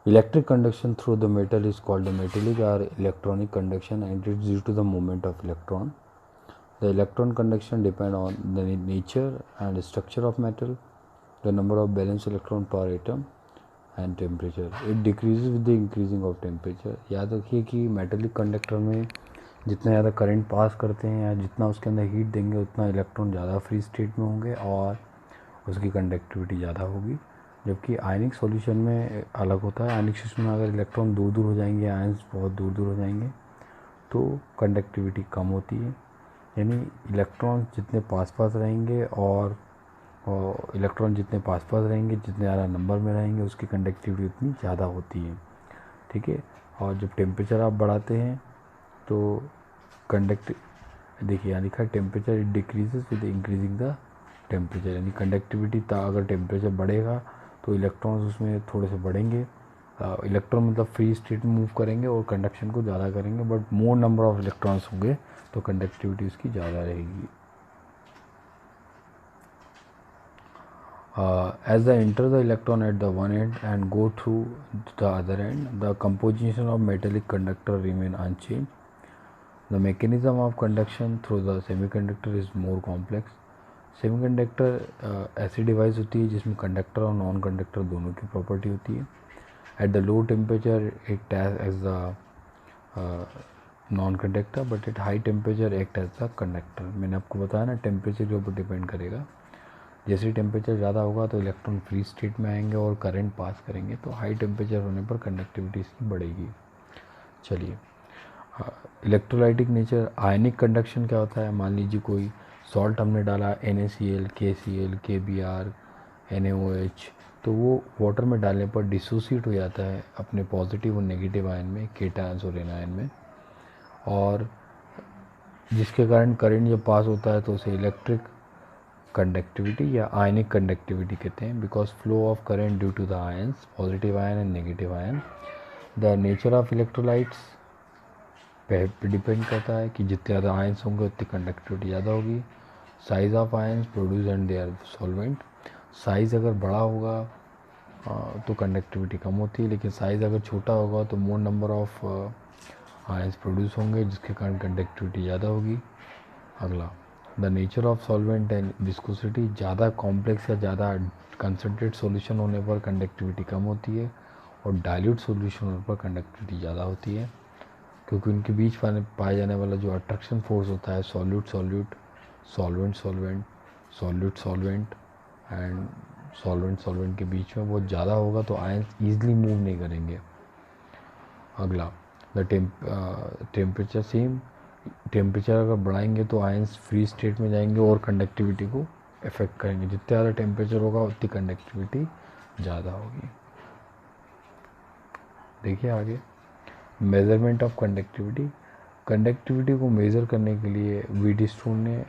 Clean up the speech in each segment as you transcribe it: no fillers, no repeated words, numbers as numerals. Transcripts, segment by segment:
Electric conduction through the metal is called the metallic or electronic conduction, and it is due to the movement of electron. The electron conduction depend on the nature and structure of metal, the number of valence electron per atom and temperature. It decreases with the increasing of temperature. याद रखिए कि metallic conductor में जितना ज़्यादा current pass करते हैं या जितना उसके अंदर हीट देंगे उतना इलेक्ट्रॉन ज़्यादा फ्री स्टेट में होंगे और उसकी कंडक्टिविटी ज़्यादा होगी। जबकि आयनिक सॉल्यूशन में अलग होता है। आयनिक सिस्टम में अगर इलेक्ट्रॉन दूर दूर हो जाएंगे, आयन्स बहुत दूर दूर हो जाएंगे, तो कंडक्टिविटी कम होती है। यानी इलेक्ट्रॉन जितने पास पास रहेंगे और इलेक्ट्रॉन जितने पास पास रहेंगे, जितने ज़्यादा नंबर में रहेंगे, उसकी कंडक्टिविटी उतनी ज़्यादा होती है। ठीक है। और जब टेम्परेचर आप बढ़ाते हैं तो देखिए यहाँ लिखा है temperature it decreases with increasing the temperature. यानी कंडक्टिविटी अगर टेम्परेचर बढ़ेगा तो इलेक्ट्रॉन्स उसमें थोड़े से बढ़ेंगे। इलेक्ट्रॉन मतलब फ्री स्टेट में मूव करेंगे और कंडक्शन को ज़्यादा करेंगे, but more number of electrons होंगे तो कंडक्टिविटी उसकी ज़्यादा रहेगी। As they enter the electron at the one end and go through the other end, the composition of metallic conductor remain unchanged. The mechanism of conduction through the semiconductor is more complex. Semiconductor ऐसी device होती है जिसमें conductor और non conductor दोनों की property होती है। At the low temperature it as the non conductor, but at high temperature act as the conductor. मैंने आपको बताया ना, टेम्परेचर के ऊपर डिपेंड करेगा। जैसे टेम्परेचर ज़्यादा होगा तो इलेक्ट्रॉन फ्री स्टेट में आएंगे और करंट पास करेंगे, तो हाई टेम्परेचर होने पर कंडक्टिविटी इसकी बढ़ेगी। चलिए, इलेक्ट्रोलाइटिक नेचर। आयनिक कंडक्शन क्या होता है? मान लीजिए कोई सॉल्ट हमने डाला NaCl, KCl, KBr, NaOH, तो वो वाटर में डालने पर डिसोसिएट हो जाता है अपने पॉजिटिव और नेगेटिव आयन में, केटायंस और एनायन में, और जिसके कारण करंट जब पास होता है तो उसे इलेक्ट्रिक कंडक्टिविटी या आयनिक कंडक्टिविटी कहते हैं। Because flow of current due to the ions, positive ion and negative ion. The nature of electrolytes पे डिपेंड करता है कि जितने ज़्यादा आयंस होंगे उतनी कंडक्टिविटी ज़्यादा होगी। Size of ions produce and their solvent. Size अगर बड़ा होगा तो कंडक्टिविटी कम होती है, लेकिन साइज़ अगर छोटा होगा तो मोर नंबर ऑफ आयंस प्रोड्यूस होंगे जिसके कारण कंडक्टिविटी ज़्यादा होगी। अगला, the nature of solvent and viscosity. ज़्यादा कॉम्प्लेक्स या ज़्यादा कंसनट्रेट सॉल्यूशन होने पर कंडक्टिविटी कम होती है और डाइल्यूट सॉल्यूशन होने पर कंडक्टिविटी ज़्यादा होती है, क्योंकि उनके बीच पाए जाने वाला जो अट्रैक्शन फोर्स होता है solute solute, solvent solvent, solute solvent and solvent solvent के बीच में बहुत ज़्यादा होगा तो आयंस ईजिली मूव नहीं करेंगे। अगला, द टेम्परेचर सेम। टेम्परेचर अगर बढ़ाएंगे तो आयंस फ्री स्टेट में जाएंगे और कंडक्टिविटी को इफेक्ट करेंगे। जितने ज़्यादा टेम्परेचर होगा उतनी कंडक्टिविटी ज़्यादा होगी। देखिए आगे, मेज़रमेंट ऑफ कंडक्टिविटी। कंडक्टिविटी को मेज़र करने के लिए व्हीटस्टोन ने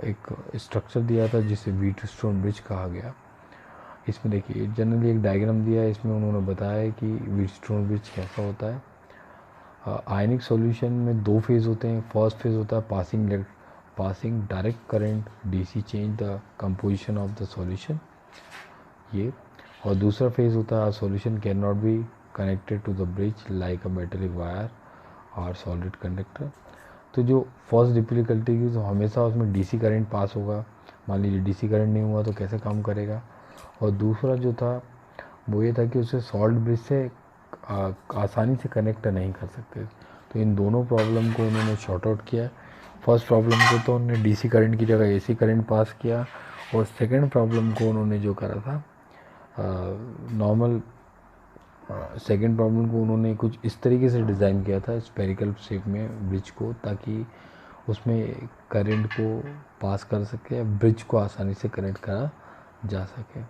एक स्ट्रक्चर दिया था जिसे व्हीटस्टोन ब्रिज कहा गया। इसमें देखिए जनरली एक डायग्राम दिया है, इसमें उन्होंने बताया है कि व्हीटस्टोन ब्रिज कैसा होता है। आयनिक सॉल्यूशन में दो फेज़ होते हैं। फर्स्ट फेज़ होता है passing direct current DC change the composition of the solution, ये। और दूसरा फेज़ होता है solution can not be connected to the bridge like a metallic wire और सॉलिड कंडक्टर। तो जो फर्स्ट डिफिकल्टी की, तो हमेशा उसमें DC करंट पास होगा। मान लीजिए DC करंट नहीं हुआ तो कैसे काम करेगा। और दूसरा जो था वो ये था कि उसे सॉल्ट ब्रिज से आसानी से कनेक्ट नहीं कर सकते। तो इन दोनों प्रॉब्लम को उन्होंने शॉर्ट आउट किया। फर्स्ट प्रॉब्लम को तो उन्होंने DC करंट की जगह AC करंट पास किया, और सेकेंड प्रॉब्लम को उन्होंने जो करा था नॉर्मल, सेकेंड प्रॉब्लम को उन्होंने कुछ इस तरीके से डिज़ाइन किया था स्पेरिकल शेप में ब्रिज को, ताकि उसमें करंट को पास कर सके, ब्रिज को आसानी से कनेक्ट करा जा सके।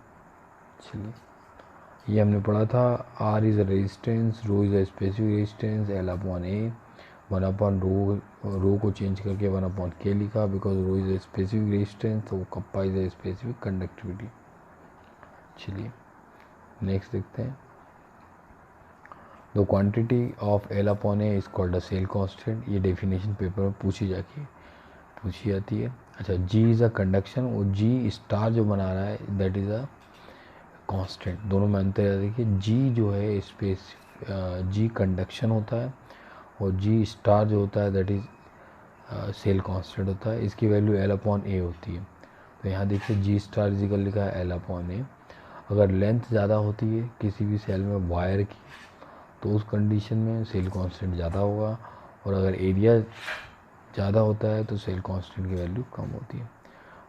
चलिए, ये हमने पढ़ा था। R is a resistance, rho is a specific resistance, L/A, 1/रो, रो को चेंज करके 1/K लिखा because rho is a specific resistance, तो kappa is a specific conductivity. चलिए नेक्स्ट देखते हैं। The quantity of L/A is called a cell constant. ये definition paper में पूछी जाती है। अच्छा, G इज़ अ कंडक्शन, और G स्टार जो बना रहा है दैट इज़ अ कांस्टेंट, दोनों में अंतर है। देखिए जी जो है जी कंडक्शन होता है और जी स्टार जो होता है दैट इज़ सेल कांस्टेंट होता है, इसकी वैल्यू L/A होती है। तो यहाँ देखिए जी स्टार इजिकल लिखा है L/A। अगर लेंथ ज़्यादा होती है किसी भी सेल में वायर की तो उस कंडीशन में सेल कांस्टेंट ज़्यादा होगा, और अगर एरिया ज़्यादा होता है तो सेल कांस्टेंट की वैल्यू कम होती है।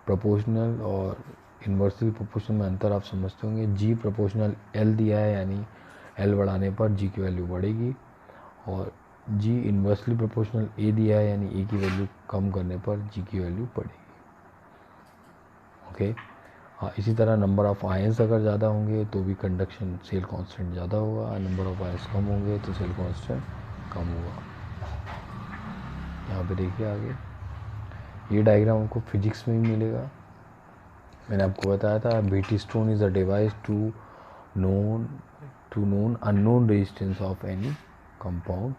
प्रोपोर्शनल और इन्वर्सली प्रोपोर्शनल में अंतर आप समझते होंगे। जी प्रोपोर्शनल L दिया है यानी L बढ़ाने पर जी की वैल्यू बढ़ेगी, और जी इन्वर्सली प्रोपोर्शनल A दिया है यानी A की वैल्यू कम करने पर जी की वैल्यू बढ़ेगी। ओके हाँ, इसी तरह नंबर ऑफ़ आयंस अगर ज़्यादा होंगे तो भी कंडक्शन सेल कांस्टेंट ज़्यादा होगा, नंबर ऑफ़ आयंस कम होंगे तो सेल कांस्टेंट कम होगा। यहाँ पे देखिए आगे ये डायग्राम आपको फिजिक्स में भी मिलेगा। मैंने आपको बताया था Wheatstone is a device to known unknown resistance of any compound.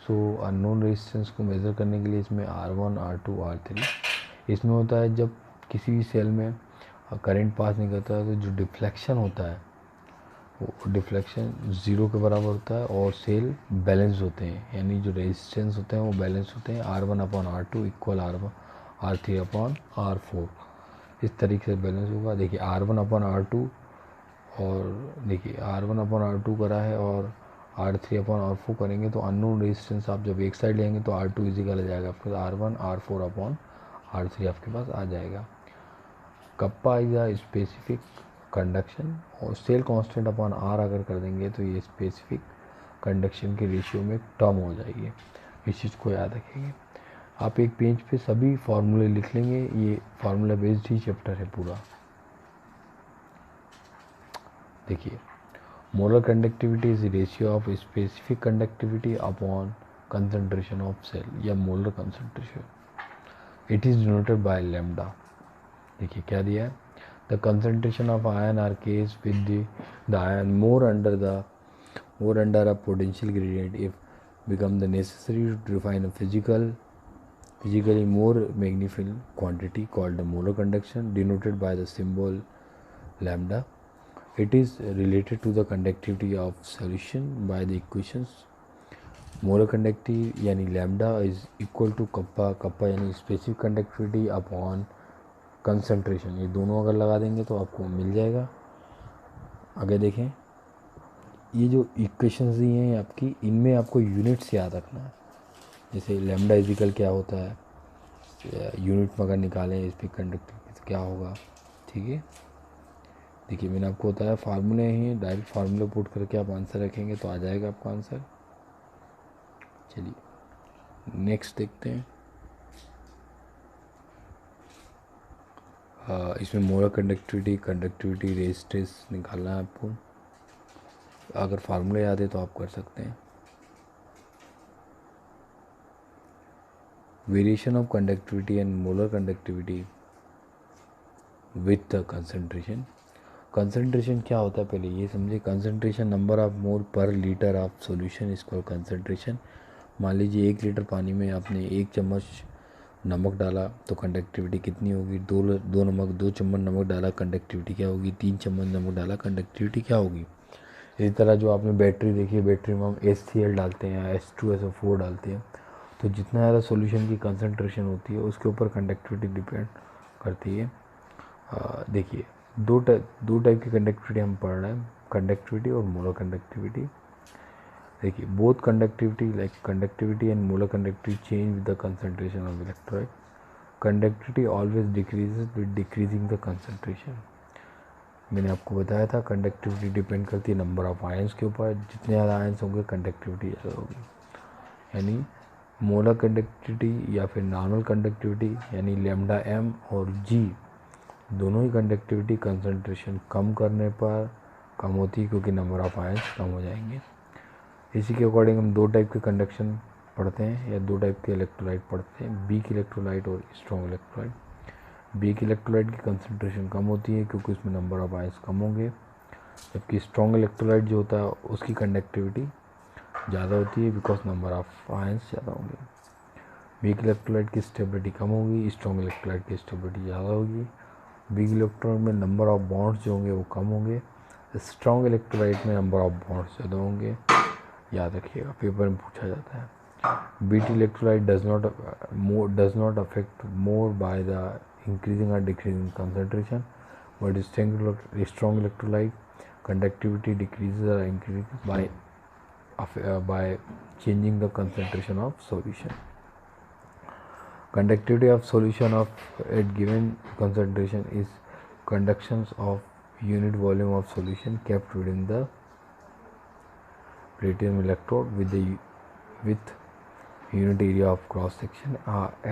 So unknown resistance को मेज़र करने के लिए इसमें R1 R2 R3 इसमें होता है। जब किसी भी सेल में करंट पास नहीं करता है तो जो डिफ्लेक्शन होता है वो डिफ्लेक्शन 0 के बराबर होता है, और सेल बैलेंस होते हैं, यानी जो रेजिस्टेंस होते हैं वो बैलेंस होते हैं। R1/R2 इक्वल R3/R4 इस तरीके से बैलेंस होगा। देखिए R1/R2 और देखिए R1/R2 करा है और R3/R4 करेंगे तो अननोन रेजिस्टेंस आप जब एक साइड लेंगे तो R2 इजिकल आ जाएगा आपके R1 R4/R3 आपके पास आ जाएगा। Kappa is a specific conduction, और सेल कांस्टेंट अपॉन R अगर कर देंगे तो ये स्पेसिफिक कंडक्शन के रेशियो में टर्म हो जाएगी। इस चीज़ को याद रखेंगे। आप एक पेज पे सभी फार्मूले लिख लेंगे, ये फार्मूला बेस्ड ही चैप्टर है पूरा। देखिए molar conductivity is ratio of specific conductivity upon concentration of cell या molar concentration. It is denoted by lambda. देखिए क्या दिया है, the concentration of ion are case with the ion more under a potential gradient if become the necessary to define a physically more magnified quantity called the molar conduction denoted by the symbol lambda. It is related to the conductivity of solution by the equations molar conductivity यानी lambda is equal to kappa यानी specific conductivity upon concentration। ये दोनों अगर लगा देंगे तो आपको मिल जाएगा। आगे देखें, ये जो इक्वेशंस दी हैं आपकी, इनमें आपको यूनिट्स याद रखना है। जैसे लैम्डा इजिकल क्या होता है, यूनिट में अगर निकालें इस पर कंडक्टिविटी तो क्या होगा। ठीक है, देखिए मैंने आपको बताया फार्मूले ही, डायरेक्ट फार्मूले पुट करके आप आंसर रखेंगे तो आ जाएगा आपका आंसर। चलिए नेक्स्ट देखते हैं। इसमें मोलर कंडक्टिविटी रेजिस्टेंस निकालना है आपको। अगर फार्मूला याद है तो आप कर सकते हैं। Variation of conductivity and molar conductivity with the concentration. Concentration क्या होता है पहले ये समझिए। कंसंट्रेशन नंबर ऑफ मोल पर लीटर ऑफ सॉल्यूशन इसको कंसंट्रेशन। मान लीजिए 1 लीटर पानी में आपने 1 चम्मच नमक डाला तो कंडक्टिविटी कितनी होगी। 2 चम्मच नमक डाला कंडक्टिविटी क्या होगी। 3 चम्मच नमक डाला कंडक्टिविटी क्या होगी। इसी तरह जो आपने बैटरी देखी है, बैटरी में हम HCl डालते हैं या H2SO4 डालते हैं, तो जितना ज़्यादा सॉल्यूशन की कंसंट्रेशन होती है उसके ऊपर कंडक्टिविटी डिपेंड करती है। देखिए दो टाइप की कंडक्टिविटी हम पढ़ रहे हैं, कंडक्टिविटी और मोलर कंडक्टिविटी। देखिए both conductivity like conductivity and molar conductivity change with the concentration of electrolyte. Conductivity always decreases with decreasing the concentration. मैंने आपको बताया था कंडक्टिविटी डिपेंड करती है नंबर ऑफ आयंस के ऊपर, जितने ज़्यादा आयंस होंगे कंडक्टिविटी ज़्यादा होगी। यानी मोलर कंडक्टिविटी या फिर नॉर्मल कंडक्टिविटी यानी लैम्डा m और g दोनों ही कंडक्टिविटी कंसंट्रेशन कम करने पर कम होती है, क्योंकि नंबर ऑफ आयंस कम हो जाएंगे। इसी के अकॉर्डिंग हम 2 टाइप के कंडक्शन पढ़ते हैं या 2 टाइप के इलेक्ट्रोलाइट पढ़ते हैं, वीक इलेक्ट्रोलाइट और स्ट्रॉन्ग इलेक्ट्रोलाइट। वीक इलेक्ट्रोलाइट की कंसंट्रेशन कम होती है क्योंकि उसमें नंबर ऑफ आयंस कम होंगे, जबकि स्ट्रॉन्ग इलेक्ट्रोलाइट जो होता है उसकी कंडक्टिविटी ज़्यादा होती है बिकॉज नंबर ऑफ आयंस ज़्यादा होंगे। वीक इलेक्ट्रोलाइट की स्टेबिलिटी कम होगी, स्ट्रॉन्ग इलेक्ट्रोलाइट की स्टेबिलिटी ज़्यादा होगी। वीक इलेक्ट्रोलाइट में नंबर ऑफ बॉन्ड्स जो होंगे वो कम होंगे, स्ट्रॉन्ग इलेक्ट्रोलाइट में नंबर ऑफ बॉन्ड्स ज़्यादा होंगे, याद रखिएगा, पेपर में पूछा जाता है। Weak electrolyte does not affect more by the increasing or decreasing concentration, but strong electrolyte conductivity decreases or increases by changing the concentration of solution. Conductivity of solution of at given concentration is conductions of unit volume of solution kept within the platinum electrode with unit area of cross section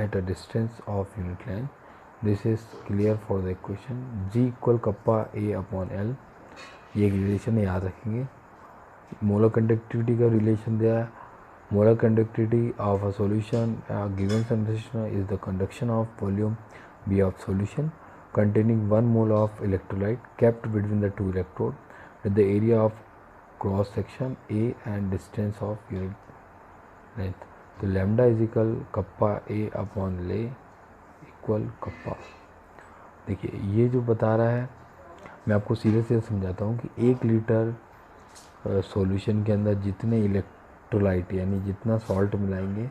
at a distance of unit length. This is clear for the equation G equal kappa A upon L. ये एक relation याद रखेंगे। Molar conductivity का relation दिया है, molar conductivity of a solution given condition is the conduction of volume b of solution containing 1 mole of electrolyte kept between the two electrodes with the area of cross section A and distance of unit length. तो lambda is equal kappa A upon L equal kappa। देखिए ये जो बता रहा है, मैं आपको सीधे सीधे समझाता हूँ कि 1 लीटर सॉल्यूशन के अंदर जितने इलेक्ट्रोलाइट यानी जितना सॉल्ट मिलाएंगे,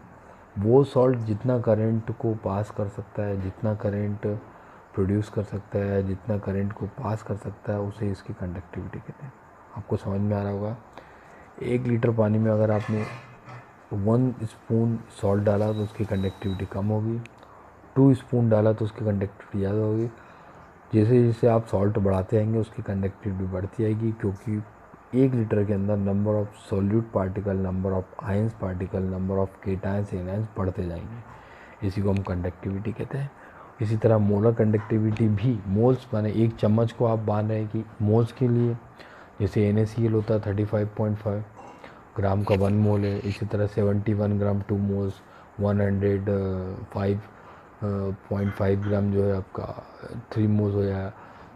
वो सॉल्ट जितना करंट को पास कर सकता है, जितना करंट प्रोड्यूस कर सकता है, जितना करंट को पास कर सकता है, उसे इसकी कंडक्टिविटी कहते हैं। आपको समझ में आ रहा होगा। 1 लीटर पानी में अगर आपने 1 स्पून सॉल्ट डाला तो उसकी कंडक्टिविटी कम होगी, 2 स्पून डाला तो उसकी कंडक्टिविटी ज़्यादा होगी। जैसे जैसे आप सॉल्ट बढ़ाते आएंगे उसकी कंडक्टिविटी बढ़ती आएगी, क्योंकि 1 लीटर के अंदर number of solute particle, number of ions particle, number of cations anions बढ़ते जाएंगे। इसी को हम कंडक्टिविटी कहते हैं। इसी तरह मोलर कंडक्टिविटी भी मोल्स माने 1 चम्मच को आप मान रहे हैं कि मोल्स के लिए, जैसे NaCl होता है 35.5 ग्राम का 1 मोल है, इसी तरह 71 ग्राम 2 मोल्स, 105.5 ग्राम जो है आपका 3 मोल्स हो जाएगा।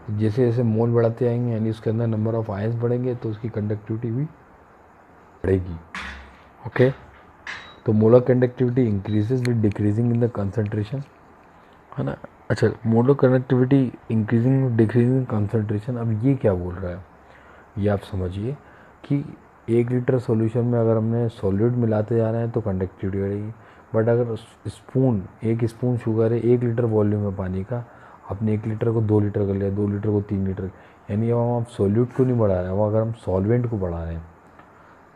जैसे जैसे मोल बढ़ाते आएंगे यानी उसके अंदर नंबर ऑफ आयंस बढ़ेंगे तो उसकी कंडक्टिविटी भी बढ़ेगी। ओके, तो molar conductivity increases with decreasing in the concentration, है ना। अच्छा, molar conductivity increasing with decreasing concentration, अब ये क्या बोल रहा है, ये आप समझिए कि 1 लीटर सॉल्यूशन में अगर हमने सॉल्यूट मिलाते जा रहे हैं तो कंडक्टिविटी बढ़ेगी, बट अगर स्पून 1 स्पून शुगर है 1 लीटर वॉल्यूम है पानी का, आपने 1 लीटर को 2 लीटर कर लिया, 2 लीटर को 3 लीटर, यानी अब हम सॉल्यूट को नहीं बढ़ा रहे हैं, वो अगर हम सॉल्वेंट को बढ़ा रहे हैं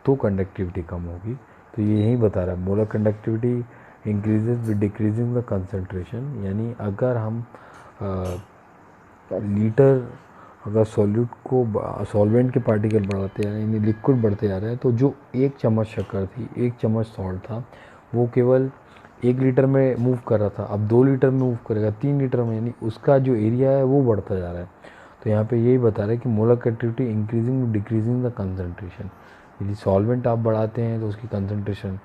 तो कंडक्टिविटी कम होगी। तो ये यही बता रहा है molar conductivity increases with decreasing the concentration, यानी अगर हम लीटर अगर सॉल्यूट को सॉल्वेंट के पार्टिकल बढ़ाते हैं यानी लिक्विड बढ़ते जा रहे हैं, तो जो 1 चम्मच शक्कर थी, 1 चम्मच सॉल्ट था, वो केवल 1 लीटर में मूव कर रहा था, अब 2 लीटर में मूव करेगा, 3 लीटर में, यानी उसका जो एरिया है वो बढ़ता जा रहा है। तो यहाँ पे यही बता रहा है कि molar conductivity increasing decreasing the concentration, यदि सॉल्वेंट आप बढ़ाते हैं तो उसकी कंसंट्रेशन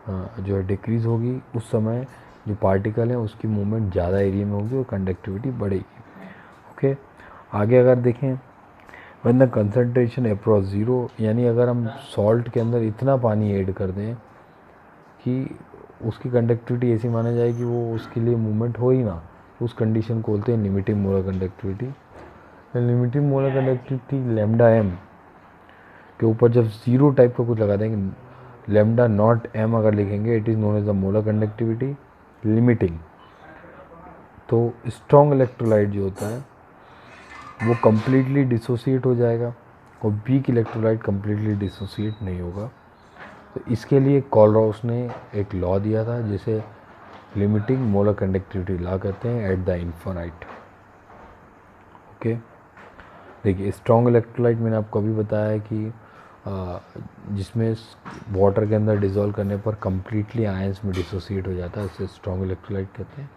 जो है डिक्रीज़ होगी, उस समय जो पार्टिकल है उसकी मूवमेंट ज़्यादा एरिया में होगी और कंडक्टिविटी बढ़ेगी। ओके, आगे अगर देखें, व्हेन द कंसंट्रेशन अप्रॉच 0, यानी अगर हम सॉल्ट के अंदर इतना पानी ऐड कर दें कि उसकी कंडक्टिविटी ऐसी माना जाए कि वो उसके लिए मूवमेंट हो ही ना, उस कंडीशन को बोलते हैं limiting molar conductivity. Limiting molar conductivity lambda m के ऊपर जब 0 टाइप का कुछ लगा देंगे, लैम्डा नॉट एम अगर लिखेंगे, it is known as the molar conductivity limiting. तो स्ट्रॉन्ग इलेक्ट्रोलाइट जो होता है वो कम्प्लीटली डिसोसिएट हो जाएगा और वीक इलेक्ट्रोलाइट कम्प्लीटली डिसोसिएट नहीं होगा। तो इसके लिए कोलरॉस ने एक लॉ दिया था जिसे लिमिटिंग मोलर कंडक्टिविटी लॉ कहते हैं एट द इन्फिनिट। ओके, देखिए स्ट्रॉन्ग इलेक्ट्रोलाइट मैंने आपको अभी बताया है कि जिसमें वाटर के अंदर डिज़ोल्व करने पर कम्प्लीटली आयंस में डिसोसिएट हो जाता है, इसे स्ट्रॉन्ग इलेक्ट्रोलाइट कहते हैं।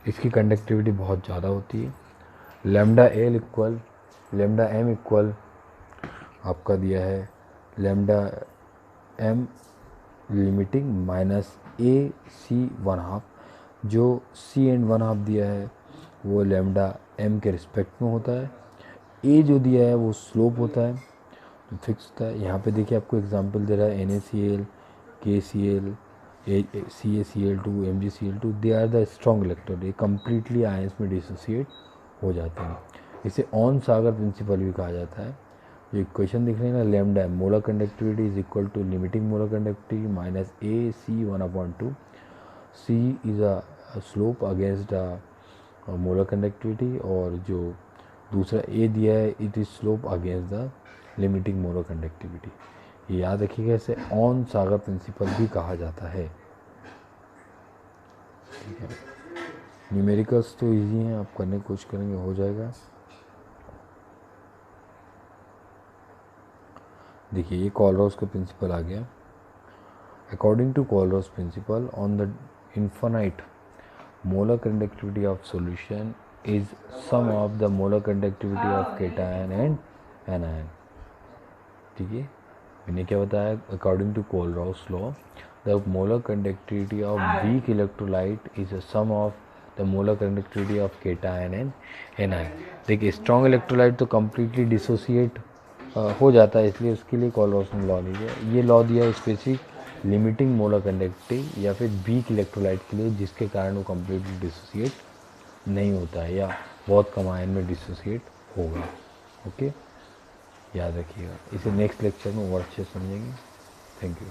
इसकी कंडक्टिविटी बहुत ज़्यादा होती है। लैम्डा एम इक्वल आपका दिया है lambda M limiting minus a c 1/2, जो सी एंड 1/2 दिया है वो लैम्डा एम के रिस्पेक्ट में होता है। ए जो दिया है वो स्लोप होता है, जो फिक्स होता है। यहाँ पे देखिए आपको एग्जांपल दे रहा है NaCl, KCl, CaCl2, MgCl2, they are the strong electrode, ये कम्प्लीटली आयंस में डिसोसिएट हो जाते हैं। इसे ऑन सागर प्रिंसिपल भी कहा जाता है। ये इक्वेशन दिख रही है ना, lambda molar conductivity is equal to limiting molar conductivity minus a c 1/2. C is a slope against the molar conductivity, और जो दूसरा ए दिया है it is slope against the limiting molar conductivity. ये याद रखिएगा, इसे ऑन सागर प्रिंसिपल भी कहा जाता है. ठीक है, न्यूमेरिकल्स तो इजी हैं, आप करने की कोशिश करेंगे हो जाएगा. देखिए ये कोलरॉस का प्रिंसिपल आ गया. According to Kohlrausch principle on the infinite molar conductivity of solution is sum of the molar conductivity of cation and anion. ठीक है, मैंने क्या बताया, according to Kohlrausch law the molar conductivity of weak electrolyte is a sum of the molar conductivity of cation and anion. देखिए strong electrolyte तो completely dissociate हो जाता है, इसलिए उसके लिए कोलरॉस ने लॉ दिया. ये लॉ दिया है स्पेसिफिक लिमिटिंग मोलर कंडक्टिविटी या फिर वीक इलेक्ट्रोलाइट के लिए, जिसके कारण वो कम्प्लीटली डिसोसिएट नहीं होता है या बहुत कम आयन में डिसोसिएट होगा. ओके, याद रखिएगा. इसे नेक्स्ट लेक्चर में और अच्छे समझेंगे. Thank you.